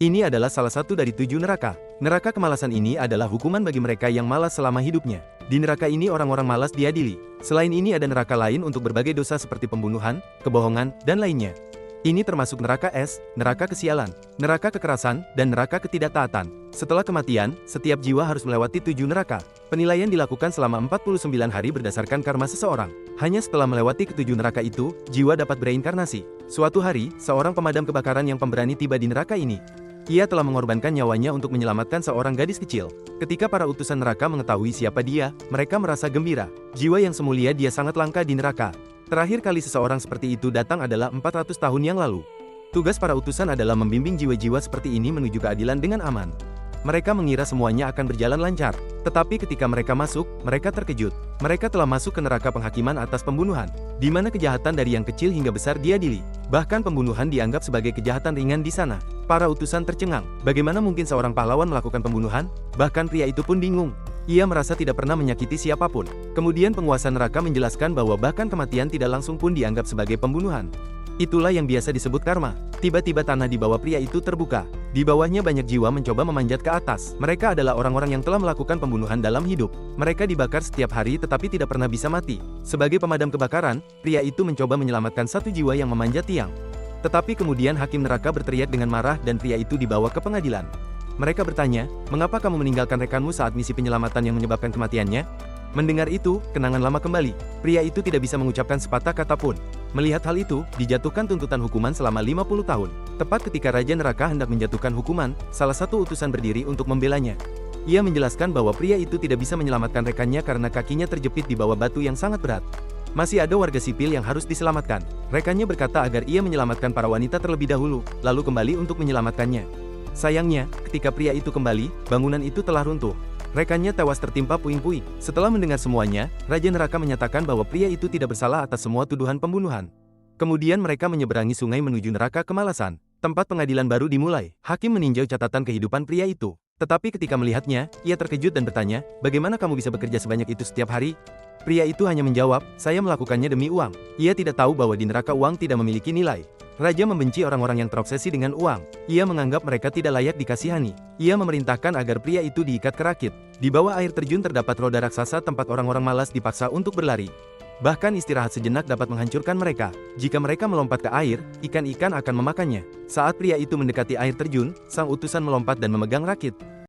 Ini adalah salah satu dari 7 neraka. Neraka kemalasan ini adalah hukuman bagi mereka yang malas selama hidupnya. Di neraka ini orang-orang malas diadili. Selain ini ada neraka lain untuk berbagai dosa seperti pembunuhan, kebohongan, dan lainnya. Ini termasuk neraka es, neraka kesialan, neraka kekerasan, dan neraka ketidaktaatan. Setelah kematian, setiap jiwa harus melewati 7 neraka. Penilaian dilakukan selama 49 hari berdasarkan karma seseorang. Hanya setelah melewati ke-7 neraka itu, jiwa dapat bereinkarnasi. Suatu hari, seorang pemadam kebakaran yang pemberani tiba di neraka ini. Ia telah mengorbankan nyawanya untuk menyelamatkan seorang gadis kecil. Ketika para utusan neraka mengetahui siapa dia, mereka merasa gembira. Jiwa yang semulia dia sangat langka di neraka. Terakhir kali seseorang seperti itu datang adalah 400 tahun yang lalu. Tugas para utusan adalah membimbing jiwa-jiwa seperti ini menuju keadilan dengan aman. Mereka mengira semuanya akan berjalan lancar. Tetapi ketika mereka masuk, mereka terkejut. Mereka telah masuk ke neraka penghakiman atas pembunuhan, di mana kejahatan dari yang kecil hingga besar diadili. Bahkan pembunuhan dianggap sebagai kejahatan ringan di sana. Para utusan tercengang. Bagaimana mungkin seorang pahlawan melakukan pembunuhan? Bahkan pria itu pun bingung. Ia merasa tidak pernah menyakiti siapapun. Kemudian penguasa neraka menjelaskan bahwa bahkan kematian tidak langsung pun dianggap sebagai pembunuhan. Itulah yang biasa disebut karma. Tiba-tiba tanah di bawah pria itu terbuka. Di bawahnya banyak jiwa mencoba memanjat ke atas. Mereka adalah orang-orang yang telah melakukan pembunuhan dalam hidup. Mereka dibakar setiap hari tetapi tidak pernah bisa mati. Sebagai pemadam kebakaran, pria itu mencoba menyelamatkan satu jiwa yang memanjat tiang. Tetapi kemudian hakim neraka berteriak dengan marah dan pria itu dibawa ke pengadilan. Mereka bertanya, mengapa kamu meninggalkan rekanmu saat misi penyelamatan yang menyebabkan kematiannya? Mendengar itu, kenangan lama kembali. Pria itu tidak bisa mengucapkan sepatah kata pun. Melihat hal itu, dijatuhkan tuntutan hukuman selama 50 tahun. Tepat ketika Raja Neraka hendak menjatuhkan hukuman, salah satu utusan berdiri untuk membelanya. Ia menjelaskan bahwa pria itu tidak bisa menyelamatkan rekannya karena kakinya terjepit di bawah batu yang sangat berat. Masih ada warga sipil yang harus diselamatkan. Rekannya berkata agar ia menyelamatkan para wanita terlebih dahulu, lalu kembali untuk menyelamatkannya. Sayangnya, ketika pria itu kembali, bangunan itu telah runtuh. Rekannya tewas tertimpa puing-puing. Setelah mendengar semuanya, Raja Neraka menyatakan bahwa pria itu tidak bersalah atas semua tuduhan pembunuhan. Kemudian mereka menyeberangi sungai menuju neraka kemalasan. Tempat pengadilan baru dimulai. Hakim meninjau catatan kehidupan pria itu. Tetapi ketika melihatnya, ia terkejut dan bertanya, bagaimana kamu bisa bekerja sebanyak itu setiap hari? Pria itu hanya menjawab, saya melakukannya demi uang. Ia tidak tahu bahwa di neraka uang tidak memiliki nilai. Raja membenci orang-orang yang terobsesi dengan uang. Ia menganggap mereka tidak layak dikasihani. Ia memerintahkan agar pria itu diikat ke rakit. Di bawah air terjun terdapat roda raksasa tempat orang-orang malas dipaksa untuk berlari. Bahkan istirahat sejenak dapat menghancurkan mereka. Jika mereka melompat ke air, ikan-ikan akan memakannya. Saat pria itu mendekati air terjun, sang utusan melompat dan memegang rakit.